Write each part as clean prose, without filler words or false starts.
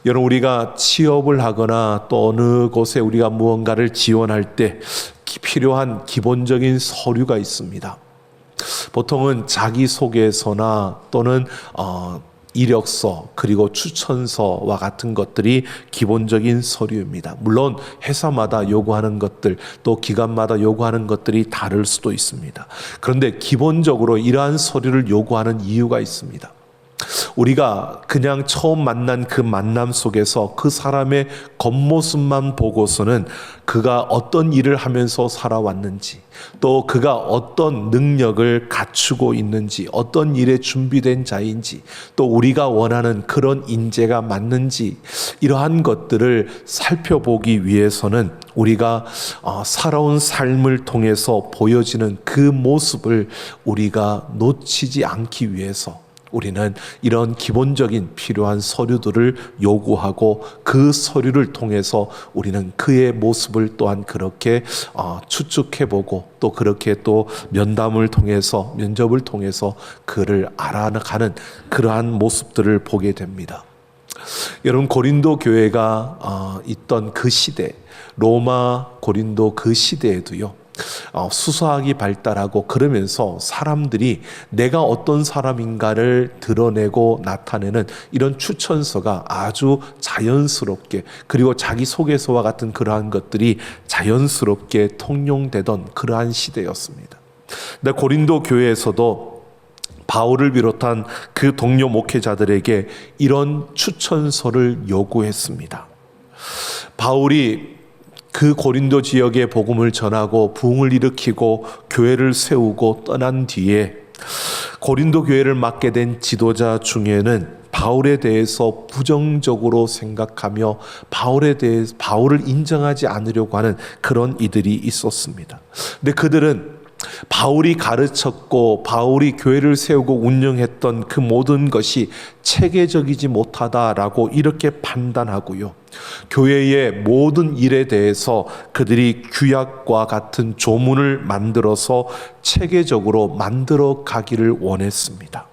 여러분, 우리가 취업을 하거나 또 어느 곳에 우리가 무언가를 지원할 때 필요한 기본적인 서류가 있습니다. 보통은 자기소개서나 또는 이력서 그리고 추천서와 같은 것들이 기본적인 서류입니다. 물론 회사마다 요구하는 것들 또 기관마다 요구하는 것들이 다를 수도 있습니다. 그런데 기본적으로 이러한 서류를 요구하는 이유가 있습니다. 우리가 그냥 처음 만난 그 만남 속에서 그 사람의 겉모습만 보고서는 그가 어떤 일을 하면서 살아왔는지, 또 그가 어떤 능력을 갖추고 있는지, 어떤 일에 준비된 자인지, 또 우리가 원하는 그런 인재가 맞는지, 이러한 것들을 살펴보기 위해서는 우리가 살아온 삶을 통해서 보여지는 그 모습을 우리가 놓치지 않기 위해서 우리는 이런 기본적인 필요한 서류들을 요구하고 그 서류를 통해서 우리는 그의 모습을 또한 그렇게 추측해보고 또 그렇게 또 면담을 통해서 면접을 통해서 그를 알아가는 그러한 모습들을 보게 됩니다. 여러분, 고린도 교회가 있던 그 시대, 로마 고린도 그 시대에도요, 수사학이 발달하고 그러면서 사람들이 내가 어떤 사람인가를 드러내고 나타내는 이런 추천서가 아주 자연스럽게, 그리고 자기소개서와 같은 그러한 것들이 자연스럽게 통용되던 그러한 시대였습니다. 근데 고린도 교회에서도 바울을 비롯한 그 동료 목회자들에게 이런 추천서를 요구했습니다. 바울이 그 고린도 지역의 복음을 전하고 부흥을 일으키고 교회를 세우고 떠난 뒤에 고린도 교회를 맡게 된 지도자 중에는 바울에 대해서 부정적으로 생각하며 바울을 인정하지 않으려고 하는 그런 이들이 있었습니다. 근데 그들은 바울이 가르쳤고 바울이 교회를 세우고 운영했던 그 모든 것이 체계적이지 못하다라고 이렇게 판단하고요, 교회의 모든 일에 대해서 그들이 규약과 같은 조문을 만들어서 체계적으로 만들어 가기를 원했습니다.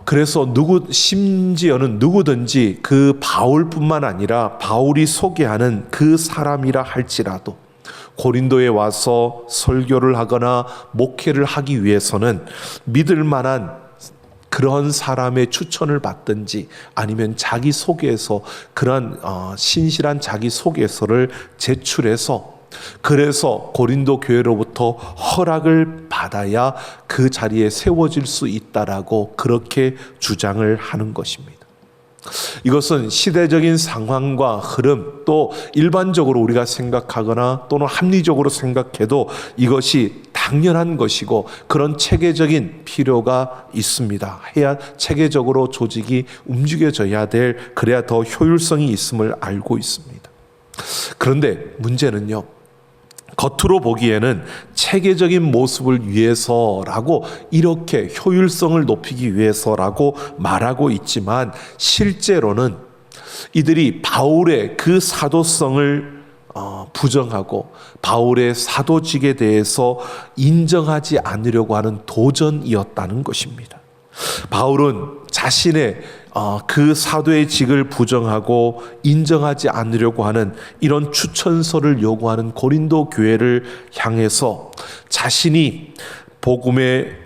그래서 심지어는 누구든지 그 바울뿐만 아니라 바울이 소개하는 그 사람이라 할지라도 고린도에 와서 설교를 하거나 목회를 하기 위해서는 믿을 만한 그런 사람의 추천을 받든지 아니면 자기소개서, 그런 신실한 자기소개서를 제출해서, 그래서 고린도 교회로부터 허락을 받아야 그 자리에 세워질 수 있다라고 그렇게 주장을 하는 것입니다. 이것은 시대적인 상황과 흐름, 또 일반적으로 우리가 생각하거나 또는 합리적으로 생각해도 이것이 당연한 것이고 그런 체계적인 필요가 있습니다. 해야 체계적으로 조직이 움직여져야 될, 그래야 더 효율성이 있음을 알고 있습니다. 그런데 문제는요, 겉으로 보기에는 체계적인 모습을 위해서라고, 이렇게 효율성을 높이기 위해서라고 말하고 있지만 실제로는 이들이 바울의 그 사도성을 부정하고 바울의 사도직에 대해서 인정하지 않으려고 하는 도전이었다는 것입니다. 바울은 자신의 그 사도의 직을 부정하고 인정하지 않으려고 하는 이런 추천서를 요구하는 고린도 교회를 향해서 자신이 복음을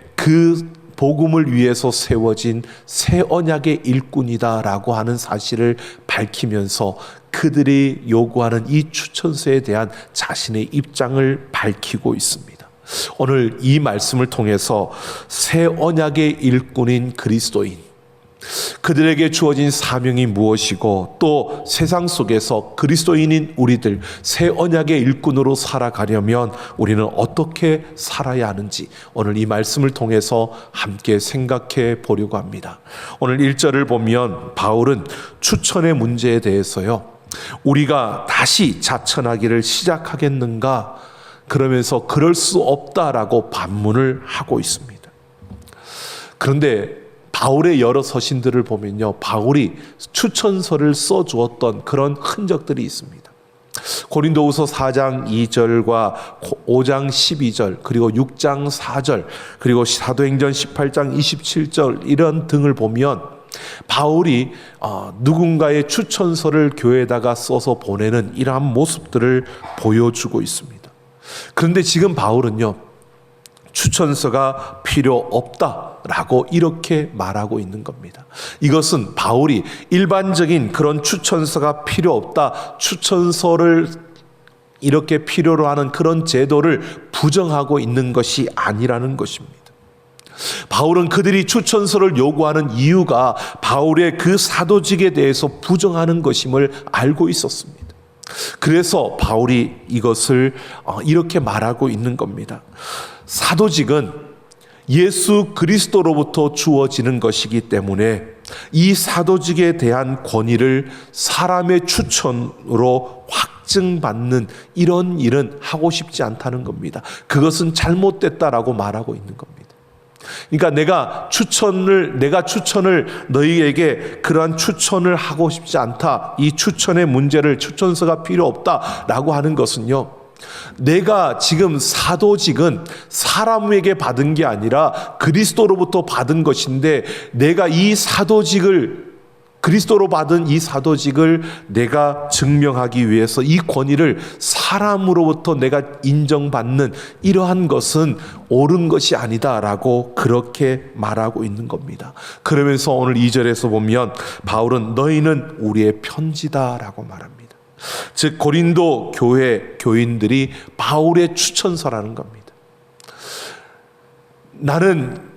위해서 세워진 새 언약의 일꾼이다라고 하는 사실을 밝히면서 그들이 요구하는 이 추천서에 대한 자신의 입장을 밝히고 있습니다. 오늘 이 말씀을 통해서 새 언약의 일꾼인 그리스도인, 그들에게 주어진 사명이 무엇이고 또 세상 속에서 그리스도인인 우리들 새 언약의 일꾼으로 살아가려면 우리는 어떻게 살아야 하는지 오늘 이 말씀을 통해서 함께 생각해 보려고 합니다. 오늘 1절을 보면 바울은 추천의 문제에 대해서요, 우리가 다시 자천하기를 시작하겠는가, 그러면서 그럴 수 없다라고 반문을 하고 있습니다. 그런데 바울의 여러 서신들을 보면요, 바울이 추천서를 써주었던 그런 흔적들이 있습니다. 고린도후서 4장 2절과 5장 12절, 그리고 6장 4절, 그리고 사도행전 18장 27절 이런 등을 보면 바울이 누군가의 추천서를 교회에다가 써서 보내는 이러한 모습들을 보여주고 있습니다. 그런데 지금 바울은요, 추천서가 필요 없다라고 이렇게 말하고 있는 겁니다. 이것은 바울이 일반적인 그런 추천서가 필요 없다, 추천서를 이렇게 필요로 하는 그런 제도를 부정하고 있는 것이 아니라는 것입니다. 바울은 그들이 추천서를 요구하는 이유가 바울의 그 사도직에 대해서 부정하는 것임을 알고 있었습니다. 그래서 바울이 이것을 이렇게 말하고 있는 겁니다. 사도직은 예수 그리스도로부터 주어지는 것이기 때문에 이 사도직에 대한 권위를 사람의 추천으로 확증받는 이런 일은 하고 싶지 않다는 겁니다. 그것은 잘못됐다라고 말하고 있는 겁니다. 그러니까 내가 추천을 너희에게 그러한 추천을 하고 싶지 않다. 이 추천의 문제를 추천서가 필요 없다라고 하는 것은요, 내가 지금 사도직은 사람에게 받은 게 아니라 그리스도로부터 받은 것인데, 내가 이 사도직을 그리스도로 받은 이 사도직을 내가 증명하기 위해서 이 권위를 사람으로부터 내가 인정받는 이러한 것은 옳은 것이 아니다라고 그렇게 말하고 있는 겁니다. 그러면서 오늘 2절에서 보면 바울은 너희는 우리의 편지다라고 말합니다. 즉 고린도 교회 교인들이 바울의 추천서라는 겁니다. 나는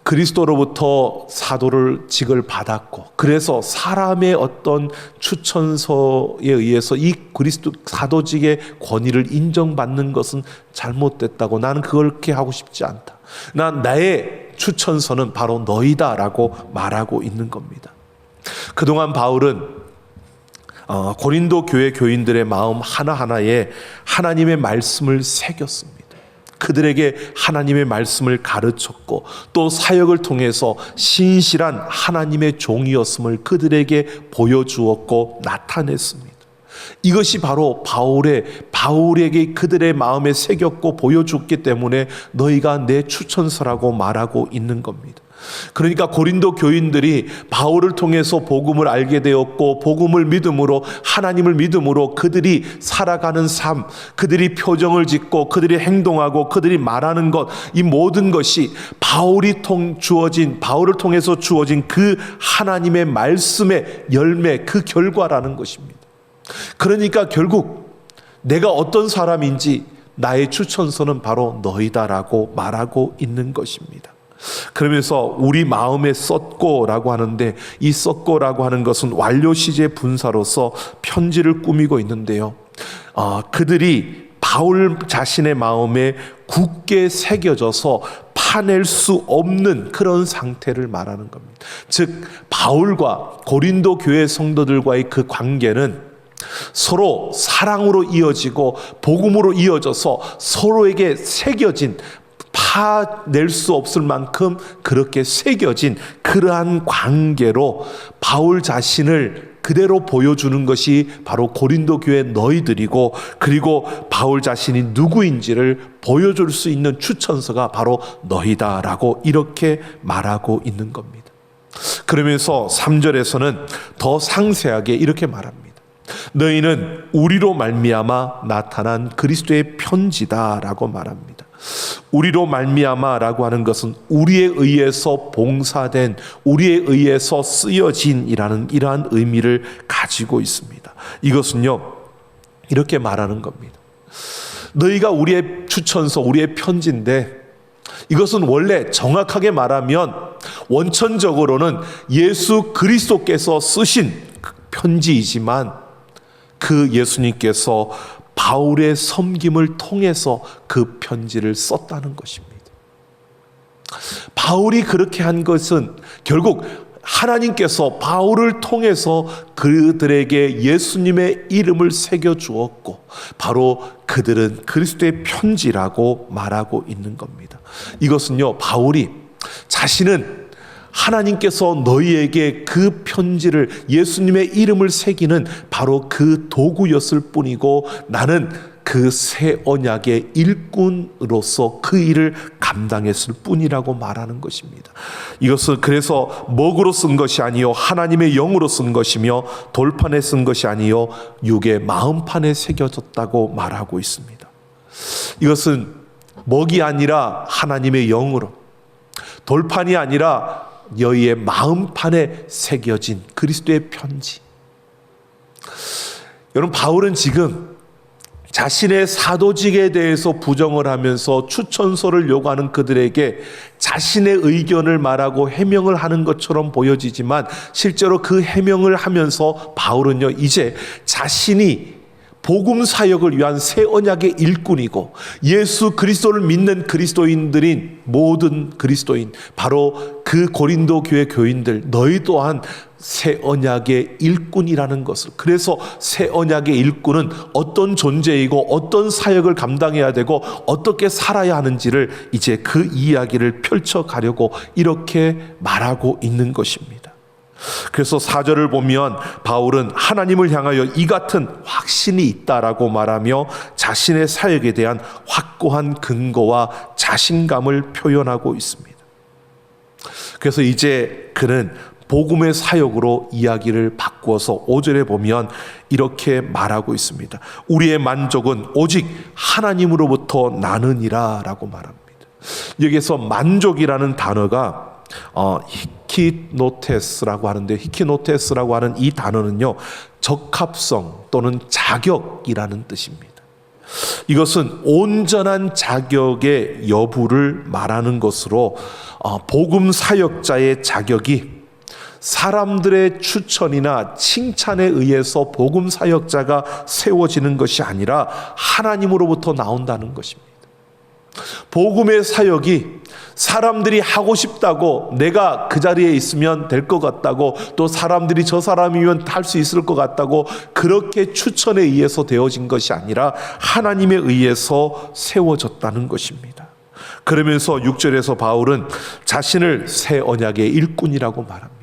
그리스도로부터 사도직을 받았고, 그래서 사람의 어떤 추천서에 의해서 이 그리스도 사도직의 권위를 인정받는 것은 잘못됐다고, 나는 그렇게 하고 싶지 않다. 나의 추천서는 바로 너희다라고 말하고 있는 겁니다. 그동안 바울은 고린도 교회 교인들의 마음 하나하나에 하나님의 말씀을 새겼습니다. 그들에게 하나님의 말씀을 가르쳤고, 또 사역을 통해서 신실한 하나님의 종이었음을 그들에게 보여주었고 나타냈습니다. 이것이 바로 바울에게 그들의 마음에 새겼고 보여줬기 때문에 너희가 내 추천서라고 말하고 있는 겁니다. 그러니까 고린도 교인들이 바울을 통해서 복음을 알게 되었고, 복음을 믿음으로, 하나님을 믿음으로 그들이 살아가는 삶, 그들이 표정을 짓고 그들이 행동하고 그들이 말하는 것, 이 모든 것이 바울을 통해서 주어진 그 하나님의 말씀의 열매, 그 결과라는 것입니다. 그러니까 결국 내가 어떤 사람인지 나의 추천서는 바로 너희다라고 말하고 있는 것입니다. 그러면서 우리 마음에 썼고라고 하는데, 이 썼고라고 하는 것은 완료 시제 분사로서 편지를 꾸미고 있는데요, 그들이 바울 자신의 마음에 굳게 새겨져서 파낼 수 없는 그런 상태를 말하는 겁니다. 즉 바울과 고린도 교회 성도들과의 그 관계는 서로 사랑으로 이어지고 복음으로 이어져서 서로에게 새겨진, 파낼 수 없을 만큼 그렇게 새겨진 그러한 관계로 바울 자신을 그대로 보여주는 것이 바로 고린도 교회 너희들이고, 그리고 바울 자신이 누구인지를 보여줄 수 있는 추천서가 바로 너희다라고 이렇게 말하고 있는 겁니다. 그러면서 3절에서는 더 상세하게 이렇게 말합니다. 너희는 우리로 말미암아 나타난 그리스도의 편지다라고 말합니다. 우리로 말미암아라고 하는 것은 우리에 의해서 봉사된, 우리에 의해서 쓰여진이라는 이러한 의미를 가지고 있습니다. 이것은요, 이렇게 말하는 겁니다. 너희가 우리의 추천서, 우리의 편지인데, 이것은 원래 정확하게 말하면 원천적으로는 예수 그리스도께서 쓰신 편지이지만, 그 예수님께서 바울의 섬김을 통해서 그 편지를 썼다는 것입니다. 바울이 그렇게 한 것은 결국 하나님께서 바울을 통해서 그들에게 예수님의 이름을 새겨 주었고, 바로 그들은 그리스도의 편지라고 말하고 있는 겁니다. 이것은요, 바울이 자신은 하나님께서 너희에게 그 편지를, 예수님의 이름을 새기는 바로 그 도구였을 뿐이고, 나는 그 새 언약의 일꾼으로서 그 일을 감당했을 뿐이라고 말하는 것입니다. 이것은 그래서 먹으로 쓴 것이 아니요 하나님의 영으로 쓴 것이며 돌판에 쓴 것이 아니요 육의 마음판에 새겨졌다고 말하고 있습니다. 이것은 먹이 아니라 하나님의 영으로, 돌판이 아니라 너희의 마음판에 새겨진 그리스도의 편지. 여러분, 바울은 지금 자신의 사도직에 대해서 부정을 하면서 추천서를 요구하는 그들에게 자신의 의견을 말하고 해명을 하는 것처럼 보여지지만 실제로 그 해명을 하면서 바울은요, 이제 자신이 복음 사역을 위한 새 언약의 일꾼이고 예수 그리스도를 믿는 그리스도인들인 모든 그리스도인, 바로 그 고린도 교회 교인들, 너희 또한 새 언약의 일꾼이라는 것을, 그래서 새 언약의 일꾼은 어떤 존재이고 어떤 사역을 감당해야 되고 어떻게 살아야 하는지를 이제 그 이야기를 펼쳐가려고 이렇게 말하고 있는 것입니다. 그래서 4절을 보면 바울은 하나님을 향하여 이 같은 확신이 있다라고 말하며 자신의 사역에 대한 확고한 근거와 자신감을 표현하고 있습니다. 그래서 이제 그는 복음의 사역으로 이야기를 바꾸어서 5절에 보면 이렇게 말하고 있습니다. 우리의 만족은 오직 하나님으로부터 나느니라 라고 말합니다. 여기서 만족이라는 단어가 히키노테스라고 하는데, 히키노테스라고 하는 이 단어는요, 적합성 또는 자격이라는 뜻입니다. 이것은 온전한 자격의 여부를 말하는 것으로 복음 사역자의 자격이 사람들의 추천이나 칭찬에 의해서 복음 사역자가 세워지는 것이 아니라 하나님으로부터 나온다는 것입니다. 복음의 사역이 사람들이 하고 싶다고, 내가 그 자리에 있으면 될 것 같다고, 또 사람들이 저 사람이면 할 수 있을 것 같다고 그렇게 추천에 의해서 되어진 것이 아니라 하나님에 의해서 세워졌다는 것입니다. 그러면서 6절에서 바울은 자신을 새 언약의 일꾼이라고 말합니다.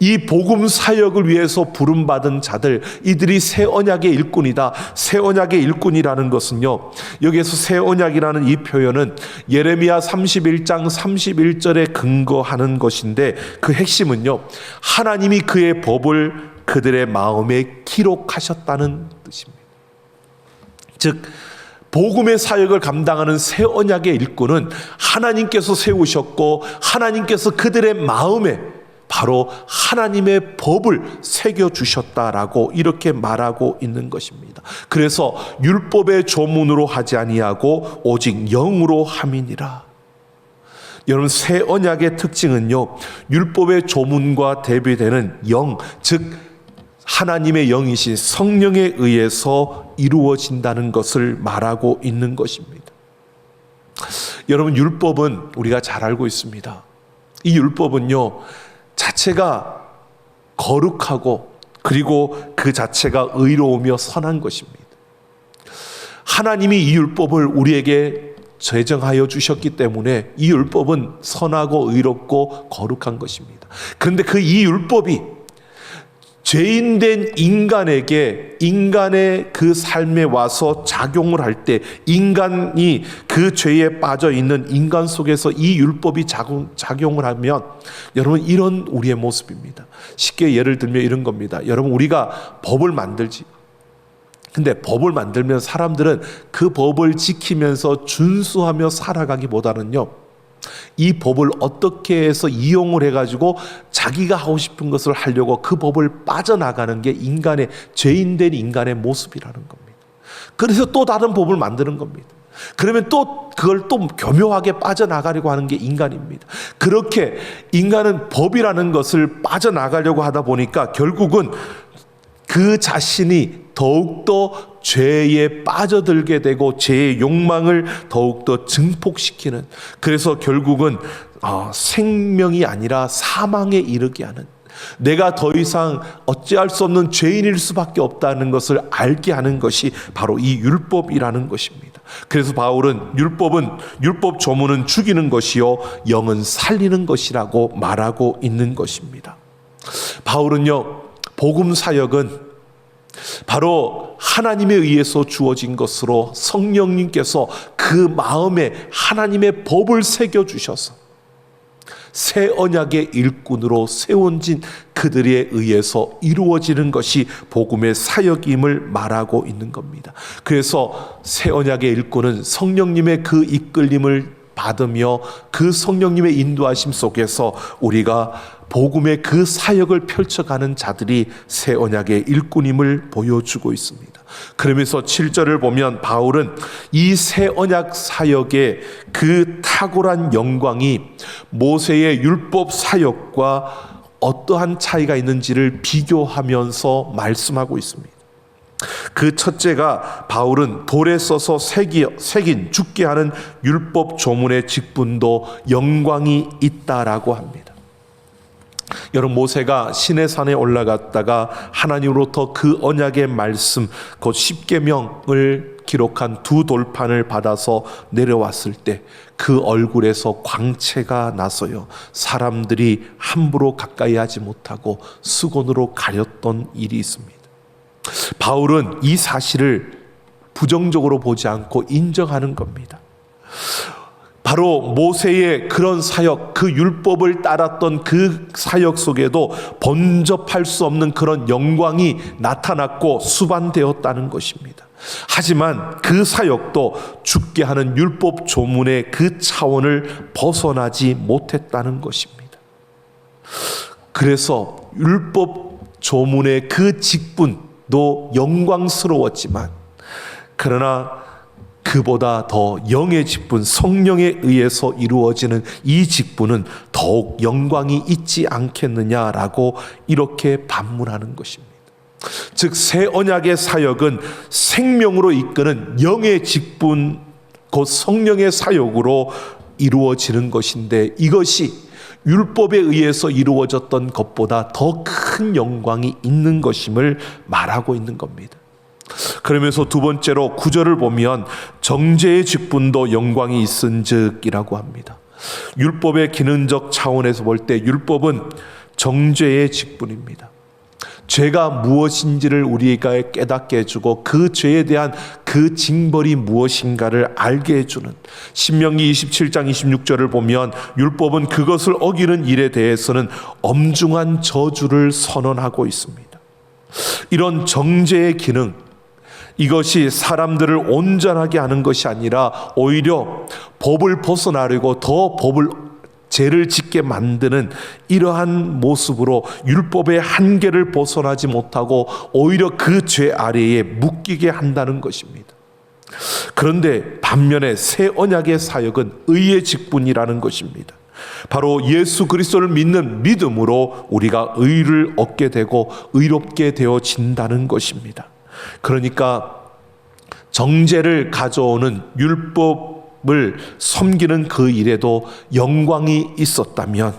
이 복음 사역을 위해서 부름받은 자들, 이들이 새 언약의 일꾼이다. 새 언약의 일꾼이라는 것은요, 여기에서 새 언약이라는 이 표현은 예레미야 31장 31절에 근거하는 것인데, 그 핵심은요, 하나님이 그의 법을 그들의 마음에 기록하셨다는 뜻입니다. 즉 복음의 사역을 감당하는 새 언약의 일꾼은 하나님께서 세우셨고 하나님께서 그들의 마음에 바로 하나님의 법을 새겨주셨다라고 이렇게 말하고 있는 것입니다. 그래서 율법의 조문으로 하지 아니하고 오직 영으로 함이니라. 여러분, 새 언약의 특징은요, 율법의 조문과 대비되는 영, 즉 하나님의 영이신 성령에 의해서 이루어진다는 것을 말하고 있는 것입니다. 여러분, 율법은 우리가 잘 알고 있습니다. 이 율법은요, 자체가 거룩하고 그리고 그 자체가 의로우며 선한 것입니다. 하나님이 이 율법을 우리에게 제정하여 주셨기 때문에 이 율법은 선하고 의롭고 거룩한 것입니다. 그런데 그 이 율법이 죄인된 인간에게, 인간의 그 삶에 와서 작용을 할 때, 인간이 그 죄에 빠져 있는 인간 속에서 이 율법이 작용을 하면, 여러분, 이런 우리의 모습입니다. 쉽게 예를 들면 이런 겁니다. 여러분, 우리가 법을 만들지. 근데 법을 만들면 사람들은 그 법을 지키면서 준수하며 살아가기보다는요, 이 법을 어떻게 해서 이용을 해가지고 자기가 하고 싶은 것을 하려고 그 법을 빠져나가는 게 인간의, 죄인된 인간의 모습이라는 겁니다. 그래서 또 다른 법을 만드는 겁니다. 그러면 또 그걸 또 교묘하게 빠져나가려고 하는 게 인간입니다. 그렇게 인간은 법이라는 것을 빠져나가려고 하다 보니까 결국은 그 자신이 더욱더 죄에 빠져들게 되고 죄의 욕망을 더욱더 증폭시키는, 그래서 결국은 생명이 아니라 사망에 이르게 하는, 내가 더 이상 어찌할 수 없는 죄인일 수밖에 없다는 것을 알게 하는 것이 바로 이 율법이라는 것입니다. 그래서 바울은 율법 조문은 죽이는 것이요 영은 살리는 것이라고 말하고 있는 것입니다. 바울은요, 복음 사역은 바로 하나님에 의해서 주어진 것으로 성령님께서 그 마음에 하나님의 법을 새겨주셔서 새 언약의 일꾼으로 세워진 그들에 의해서 이루어지는 것이 복음의 사역임을 말하고 있는 겁니다. 그래서 새 언약의 일꾼은 성령님의 그 이끌림을 받으며 그 성령님의 인도하심 속에서 우리가 복음의 그 사역을 펼쳐가는 자들이 새 언약의 일꾼임을 보여주고 있습니다. 그러면서 7절을 보면 바울은 이 새 언약 사역의 그 탁월한 영광이 모세의 율법 사역과 어떠한 차이가 있는지를 비교하면서 말씀하고 있습니다. 그 첫째가 바울은 돌에 써서 새긴 죽게 하는 율법 조문의 직분도 영광이 있다라고 합니다. 여러분, 모세가 시내산에 올라갔다가 하나님으로부터 그 언약의 말씀, 곧 십계명을 기록한 두 돌판을 받아서 내려왔을 때 그 얼굴에서 광채가 나서요, 사람들이 함부로 가까이 하지 못하고 수건으로 가렸던 일이 있습니다. 바울은 이 사실을 부정적으로 보지 않고 인정하는 겁니다. 바로 모세의 그런 사역, 그 율법을 따랐던 그 사역 속에도 범접할 수 없는 그런 영광이 나타났고 수반되었다는 것입니다. 하지만 그 사역도 죽게 하는 율법 조문의 그 차원을 벗어나지 못했다는 것입니다. 그래서 율법 조문의 그 직분도 영광스러웠지만, 그러나 그보다 더 영의 직분, 성령에 의해서 이루어지는 이 직분은 더욱 영광이 있지 않겠느냐라고 이렇게 반문하는 것입니다. 즉, 새 언약의 사역은 생명으로 이끄는 영의 직분, 곧 성령의 사역으로 이루어지는 것인데, 이것이 율법에 의해서 이루어졌던 것보다 더 큰 영광이 있는 것임을 말하고 있는 겁니다. 그러면서 두 번째로 9절을 보면 정죄의 직분도 영광이 있은즉이라고 합니다. 율법의 기능적 차원에서 볼 때 율법은 정죄의 직분입니다. 죄가 무엇인지를 우리가 깨닫게 해주고 그 죄에 대한 그 징벌이 무엇인가를 알게 해주는, 신명기 27장 26절을 보면 율법은 그것을 어기는 일에 대해서는 엄중한 저주를 선언하고 있습니다. 이런 정죄의 기능, 이것이 사람들을 온전하게 하는 것이 아니라 오히려 법을 벗어나려고 더 죄를 짓게 만드는 이러한 모습으로 율법의 한계를 벗어나지 못하고 오히려 그 죄 아래에 묶이게 한다는 것입니다. 그런데 반면에 새 언약의 사역은 의의 직분이라는 것입니다. 바로 예수 그리스도를 믿는 믿음으로 우리가 의를 얻게 되고 의롭게 되어진다는 것입니다. 그러니까 정죄를 가져오는 율법을 섬기는 그 일에도 영광이 있었다면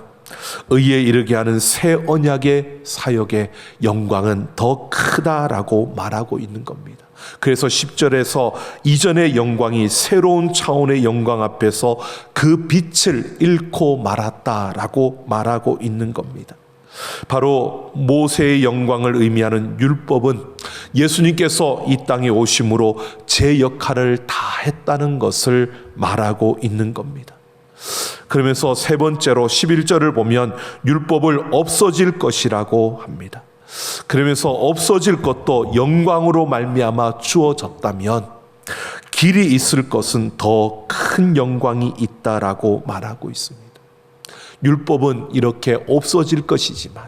의에 이르게 하는 새 언약의 사역의 영광은 더 크다라고 말하고 있는 겁니다. 그래서 10절에서 이전의 영광이 새로운 차원의 영광 앞에서 그 빛을 잃고 말았다라고 말하고 있는 겁니다. 바로 모세의 영광을 의미하는 율법은 예수님께서 이 땅에 오심으로 제 역할을 다 했다는 것을 말하고 있는 겁니다. 그러면서 세 번째로 11절을 보면 율법을 없어질 것이라고 합니다. 그러면서 없어질 것도 영광으로 말미암아 주어졌다면 길이 있을 것은 더 큰 영광이 있다라고 말하고 있습니다. 율법은 이렇게 없어질 것이지만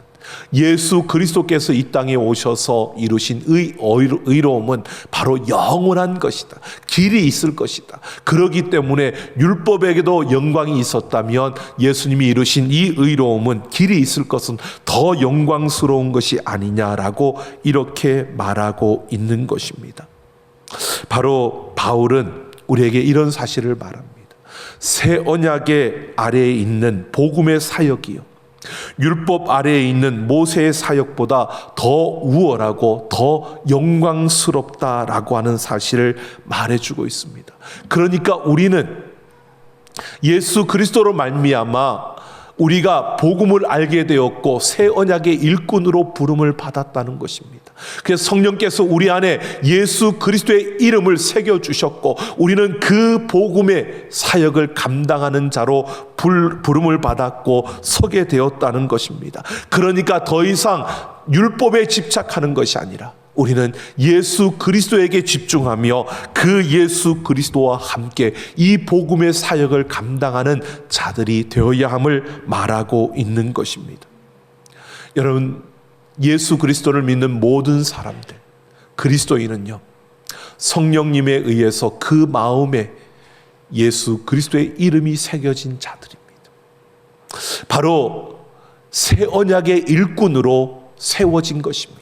예수 그리스도께서 이 땅에 오셔서 이루신 의로움은 바로 영원한 것이다. 길이 있을 것이다. 그렇기 때문에 율법에게도 영광이 있었다면 예수님이 이루신 이 의로움은 길이 있을 것은 더 영광스러운 것이 아니냐라고 이렇게 말하고 있는 것입니다. 바로 바울은 우리에게 이런 사실을 말합니다. 새 언약의 아래에 있는 복음의 사역이요, 율법 아래에 있는 모세의 사역보다 더 우월하고 더 영광스럽다라고 하는 사실을 말해주고 있습니다. 그러니까 우리는 예수 그리스도로 말미암아 우리가 복음을 알게 되었고 새 언약의 일꾼으로 부름을 받았다는 것입니다. 그래서 성령께서 우리 안에 예수 그리스도의 이름을 새겨주셨고 우리는 그 복음의 사역을 감당하는 자로 부름을 받았고 서게 되었다는 것입니다. 그러니까 더 이상 율법에 집착하는 것이 아니라 우리는 예수 그리스도에게 집중하며 그 예수 그리스도와 함께 이 복음의 사역을 감당하는 자들이 되어야 함을 말하고 있는 것입니다. 여러분, 예수 그리스도를 믿는 모든 사람들, 그리스도인은요, 성령님에 의해서 그 마음에 예수 그리스도의 이름이 새겨진 자들입니다. 바로 새 언약의 일꾼으로 세워진 것입니다.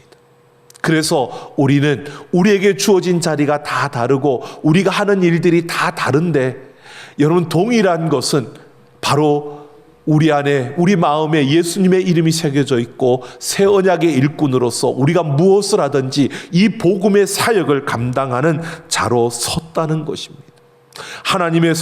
그래서 우리는 우리에게 주어진 자리가 다 다르고 우리가 하는 일들이 다 다른데, 여러분, 동일한 것은 바로 우리 안에, 우리 마음에 예수님의 이름이 새겨져 있고 새 언약의 일꾼으로서 우리가 무엇을 하든지 이 복음의 사역을 감당하는 자로 섰다는 것입니다. 하나님의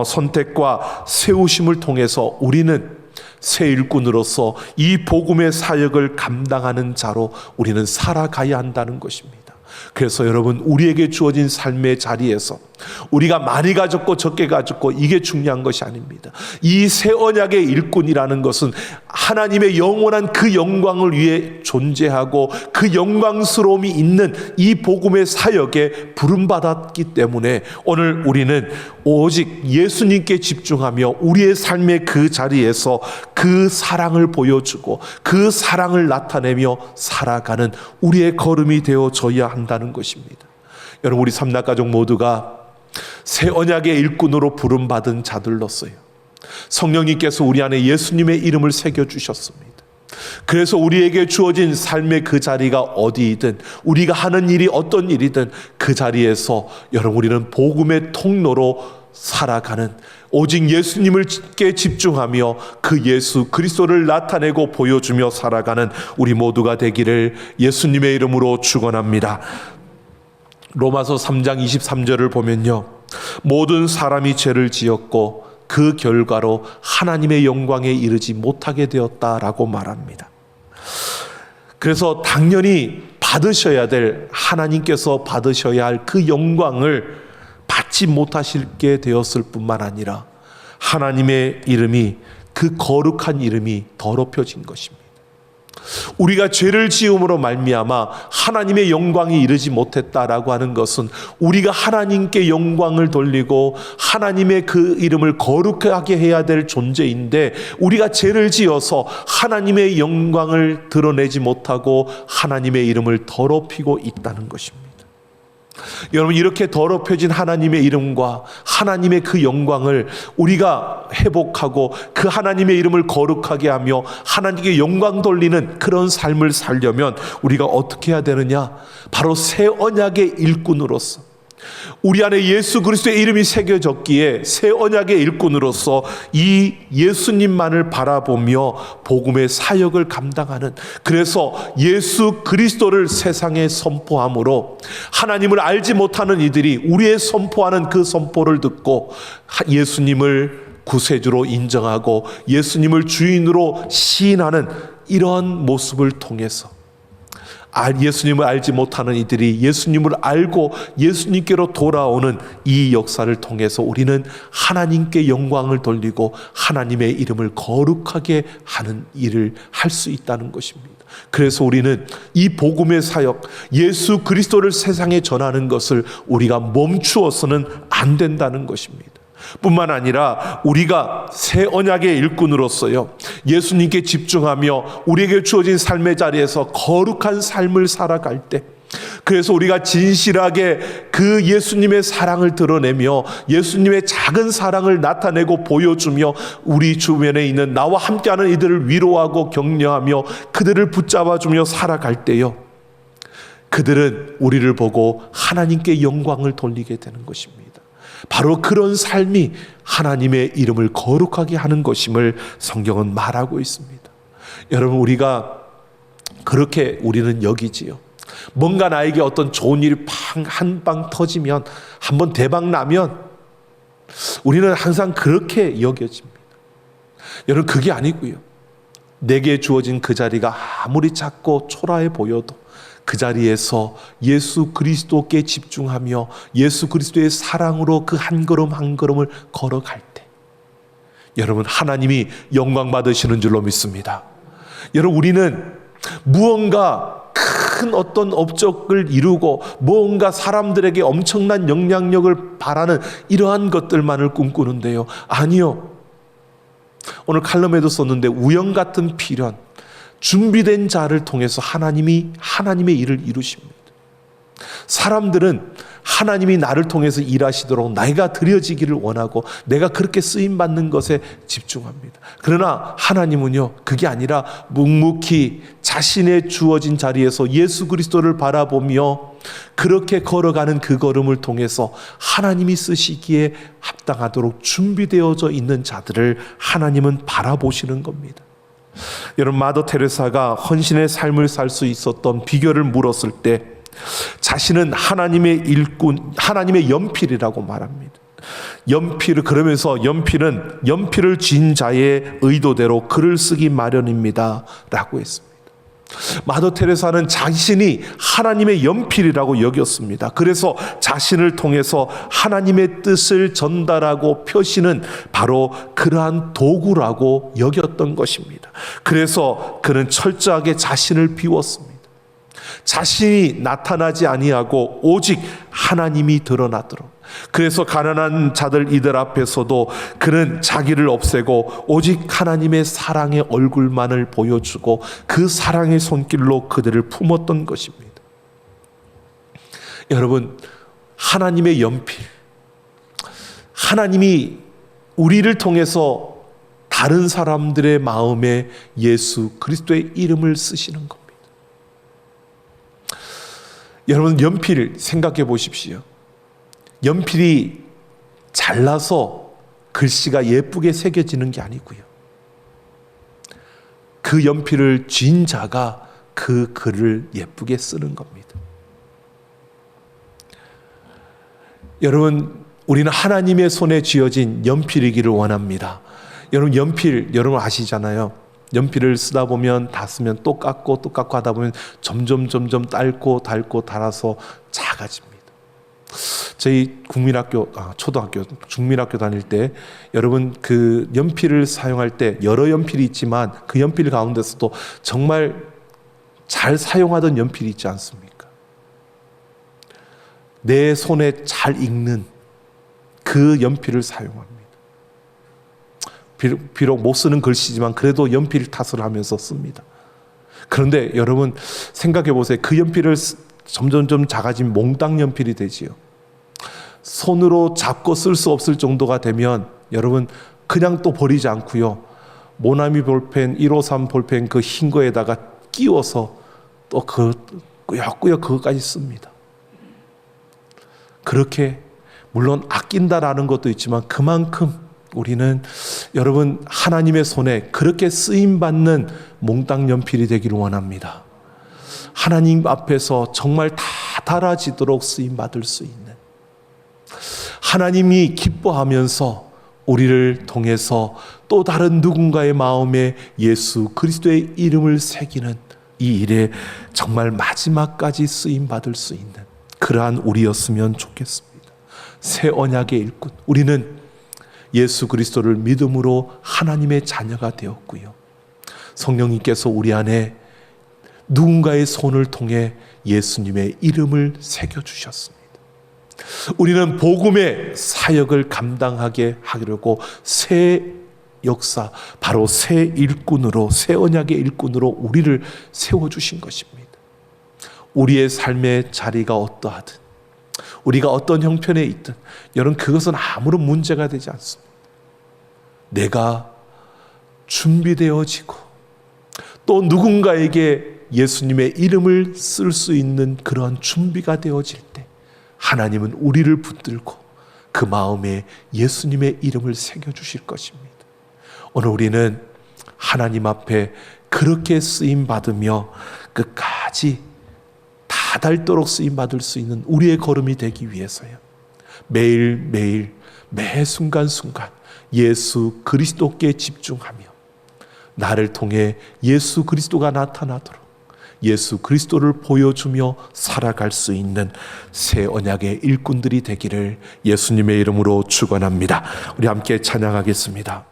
선택과 세우심을 통해서 우리는 새 일꾼으로서 이 복음의 사역을 감당하는 자로 우리는 살아가야 한다는 것입니다. 그래서 여러분, 우리에게 주어진 삶의 자리에서 우리가 많이 가졌고 적게 가졌고 이게 중요한 것이 아닙니다. 이 새 언약의 일꾼이라는 것은 하나님의 영원한 그 영광을 위해 존재하고 그 영광스러움이 있는 이 복음의 사역에 부름받았기 때문에 오늘 우리는 오직 예수님께 집중하며 우리의 삶의 그 자리에서 그 사랑을 보여주고 그 사랑을 나타내며 살아가는 우리의 걸음이 되어져야 한다는 것입니다. 여러분, 우리 삼락가족 모두가 새 언약의 일꾼으로 부름받은 자들로서요, 성령님께서 우리 안에 예수님의 이름을 새겨주셨습니다. 그래서 우리에게 주어진 삶의 그 자리가 어디이든, 우리가 하는 일이 어떤 일이든 그 자리에서 여러분, 우리는 복음의 통로로 살아가는, 오직 예수님께 집중하며 그 예수 그리스도를 나타내고 보여주며 살아가는 우리 모두가 되기를 예수님의 이름으로 축원합니다. 로마서 3장 23절을 보면요, 모든 사람이 죄를 지었고 그 결과로 하나님의 영광에 이르지 못하게 되었다라고 말합니다. 그래서 당연히 받으셔야 될, 하나님께서 받으셔야 할 그 영광을 받지 못하시게 되었을 뿐만 아니라 하나님의 이름이, 그 거룩한 이름이 더럽혀진 것입니다. 우리가 죄를 지음으로 말미암아 하나님의 영광이 이르지 못했다라고 하는 것은 우리가 하나님께 영광을 돌리고 하나님의 그 이름을 거룩하게 해야 될 존재인데, 우리가 죄를 지어서 하나님의 영광을 드러내지 못하고 하나님의 이름을 더럽히고 있다는 것입니다. 여러분, 이렇게 더럽혀진 하나님의 이름과 하나님의 그 영광을 우리가 회복하고 그 하나님의 이름을 거룩하게 하며 하나님께 영광 돌리는 그런 삶을 살려면 우리가 어떻게 해야 되느냐? 바로 새 언약의 일꾼으로서, 우리 안에 예수 그리스도의 이름이 새겨졌기에 새 언약의 일꾼으로서 이 예수님만을 바라보며 복음의 사역을 감당하는, 그래서 예수 그리스도를 세상에 선포함으로 하나님을 알지 못하는 이들이 우리의 선포하는 그 선포를 듣고 예수님을 구세주로 인정하고 예수님을 주인으로 시인하는 이러한 모습을 통해서 예수님을 알지 못하는 이들이 예수님을 알고 예수님께로 돌아오는 이 역사를 통해서 우리는 하나님께 영광을 돌리고 하나님의 이름을 거룩하게 하는 일을 할 수 있다는 것입니다. 그래서 우리는 이 복음의 사역, 예수 그리스도를 세상에 전하는 것을 우리가 멈추어서는 안 된다는 것입니다. 뿐만 아니라 우리가 새 언약의 일꾼으로서요, 예수님께 집중하며 우리에게 주어진 삶의 자리에서 거룩한 삶을 살아갈 때, 그래서 우리가 진실하게 그 예수님의 사랑을 드러내며 예수님의 작은 사랑을 나타내고 보여주며 우리 주변에 있는 나와 함께하는 이들을 위로하고 격려하며 그들을 붙잡아주며 살아갈 때요, 그들은 우리를 보고 하나님께 영광을 돌리게 되는 것입니다. 바로 그런 삶이 하나님의 이름을 거룩하게 하는 것임을 성경은 말하고 있습니다. 여러분, 우리가 그렇게 우리는 여기지요. 뭔가 나에게 어떤 좋은 일이 한 방 터지면, 한번 대박 나면 우리는 항상 그렇게 여겨집니다. 여러분, 그게 아니고요, 내게 주어진 그 자리가 아무리 작고 초라해 보여도 그 자리에서 예수 그리스도께 집중하며 예수 그리스도의 사랑으로 그 한 걸음 한 걸음을 걸어갈 때 여러분, 하나님이 영광 받으시는 줄로 믿습니다. 여러분, 우리는 무언가 큰 어떤 업적을 이루고 무언가 사람들에게 엄청난 영향력을 바라는 이러한 것들만을 꿈꾸는데요, 아니요. 오늘 칼럼에도 썼는데 우영 같은 필연, 준비된 자를 통해서 하나님이 하나님의 일을 이루십니다. 사람들은 하나님이 나를 통해서 일하시도록 내가 드려지기를 원하고 내가 그렇게 쓰임받는 것에 집중합니다. 그러나 하나님은요, 그게 아니라 묵묵히 자신의 주어진 자리에서 예수 그리스도를 바라보며 그렇게 걸어가는 그 걸음을 통해서 하나님이 쓰시기에 합당하도록 준비되어져 있는 자들을 하나님은 바라보시는 겁니다. 여러분, 마더 테레사가 헌신의 삶을 살 수 있었던 비결을 물었을 때 자신은 하나님의 일꾼, 하나님의 연필이라고 말합니다. 연필을, 그러면서 연필을 쥔 자의 의도대로 글을 쓰기 마련입니다 라고 했습니다. 마더 테레사는 자신이 하나님의 연필이라고 여겼습니다. 그래서 자신을 통해서 하나님의 뜻을 전달하고 표시는 바로 그러한 도구라고 여겼던 것입니다. 그래서 그는 철저하게 자신을 비웠습니다. 자신이 나타나지 아니하고 오직 하나님이 드러나도록. 그래서 가난한 자들 이들 앞에서도 그는 자기를 없애고 오직 하나님의 사랑의 얼굴만을 보여주고 그 사랑의 손길로 그들을 품었던 것입니다. 여러분, 하나님의 연필, 하나님이 우리를 통해서 다른 사람들의 마음에 예수 그리스도의 이름을 쓰시는 겁니다. 여러분, 연필 생각해 보십시오. 연필이 잘라서 글씨가 예쁘게 새겨지는 게 아니고요, 그 연필을 쥔 자가 그 글을 예쁘게 쓰는 겁니다. 여러분, 우리는 하나님의 손에 쥐어진 연필이기를 원합니다. 여러분, 연필 여러분 아시잖아요. 연필을 쓰다 보면 다 쓰면 또 깎고 하다 보면 점점 닳고 닳아서 작아집니다. 저희 초등학교, 중민학교 다닐 때 여러분, 그 연필을 사용할 때 여러 연필이 있지만 그 연필 가운데서도 정말 잘 사용하던 연필이 있지 않습니까? 내 손에 잘 익는 그 연필을 사용합니다. 비록 못 쓰는 글씨지만 그래도 연필 탓을 하면서 씁니다. 그런데 여러분, 생각해 보세요. 그 연필을 점점 작아진 몽땅 연필이 되지요. 손으로 잡고 쓸 수 없을 정도가 되면 여러분, 그냥 또 버리지 않고요, 모나미 볼펜, 153 볼펜 그 흰 거에다가 끼워서 또 그 꾸역꾸역 그것까지 씁니다. 그렇게 물론 아낀다라는 것도 있지만 그만큼 우리는 여러분, 하나님의 손에 그렇게 쓰임받는 몽땅 연필이 되기를 원합니다. 하나님 앞에서 정말 다 달아지도록 쓰임받을 수 있는, 하나님이 기뻐하면서 우리를 통해서 또 다른 누군가의 마음에 예수 그리스도의 이름을 새기는 이 일에 정말 마지막까지 쓰임받을 수 있는 그러한 우리였으면 좋겠습니다. 새 언약의 일꾼, 우리는 예수 그리스도를 믿음으로 하나님의 자녀가 되었고요, 성령님께서 우리 안에 누군가의 손을 통해 예수님의 이름을 새겨주셨습니다. 우리는 복음의 사역을 감당하게 하려고 새 역사, 바로 새 일꾼으로, 새 언약의 일꾼으로 우리를 세워주신 것입니다. 우리의 삶의 자리가 어떠하든, 우리가 어떤 형편에 있든 여러분, 그것은 아무런 문제가 되지 않습니다. 내가 준비되어지고 또 누군가에게 예수님의 이름을 쓸 수 있는 그러한 준비가 되어질 때 하나님은 우리를 붙들고 그 마음에 예수님의 이름을 새겨주실 것입니다. 오늘 우리는 하나님 앞에 그렇게 쓰임받으며 끝까지 다 닳도록 쓰임받을 수 있는 우리의 걸음이 되기 위해서요, 매일매일 매 순간순간 예수 그리스도께 집중하며 나를 통해 예수 그리스도가 나타나도록, 예수 그리스도를 보여주며 살아갈 수 있는 새 언약의 일꾼들이 되기를 예수님의 이름으로 축원합니다. 우리 함께 찬양하겠습니다.